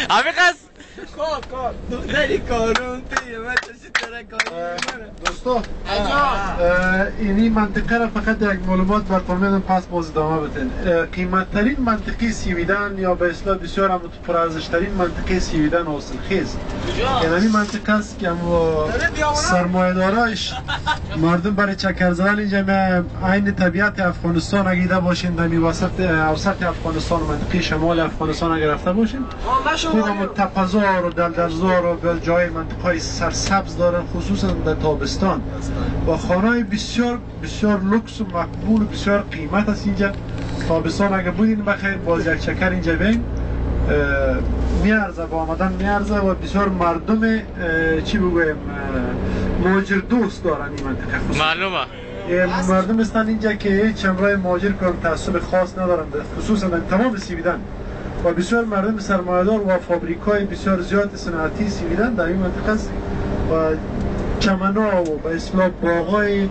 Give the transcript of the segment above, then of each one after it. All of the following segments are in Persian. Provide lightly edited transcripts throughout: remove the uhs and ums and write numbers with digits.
افقص کار دختری کارون پیمه چشی ترکایی دوستو اینی منطقه را فقط یک معلومات بر فرمیدم پس باز ادامه بتین. قیمتترین منطقه سیویدن یا به اصطلاح بسیار هم پرارزشترین منطقه سیویدن حاصل خیز یعنی منطقه است که سرمایه‌داراش مردم برای چکر زدن اینجا عین طبیعت افغانستان اگه دیده باشین در وسط اوسط افغانستان منطقه شمال افغانستان اگر رفته باشین خودمون تپه‌زار و دلدلزار و به جای منطقه سرسبز دارن خصوصا در تابستان با خانه‌های بسیار بسیار لوکس و مقبول و بسیار قیمت است اینجا. تابستان اگه بودین بخیر باز یک چکر اینجا بین میارزه با آمدن میارزه و بسیار مردم چی بگویم مهاجر دوست دارن این منطقه خصوصا معلومه مردم هستن اینجا که هیچ امرای مهاجر کنن تعصب خاص ندارن خصوصا در تمام سیویدن و بسیار مردم سرمایه‌دار و فابریکای بسیار زیاد صنعتی سیویدن در این منطقه است و چمن‌ها و به اصطلاح باغ‌های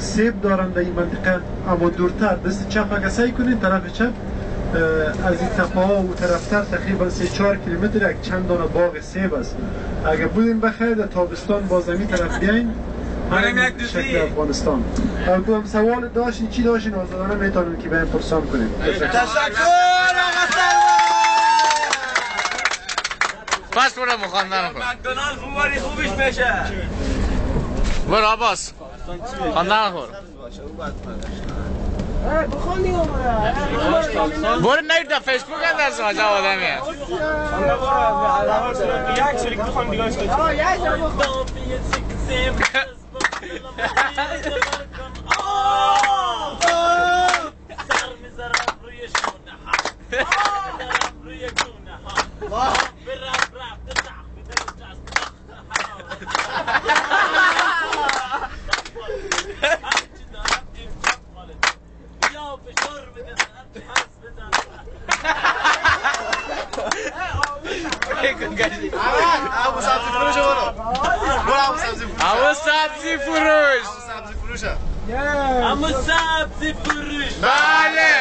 سیب دارن در این منطقه. اما دورتر دست چپ اگه سعی کنید طرف چپ از این تپه‌ها و طرفتر تقریبا 3-4 کیلومتر یک چند دانه باغ سیب است. اگه بودین بخیر در تابستان باز همین طرف بیاین همین شکل افغانستان. تو هم سوال داشتین چی داشتین آزادانه میتونین که بهم پرسان کنیم. تشکر پس برو مخاندن کن مکدونالد فواری خوبش میشه برو عباس خواندن خور بخون دیگه برو نید در فیسبوک هم در سماجه آدمی هست یک شریک بخون دیگه سبزی فروش اما سبزی فروش بله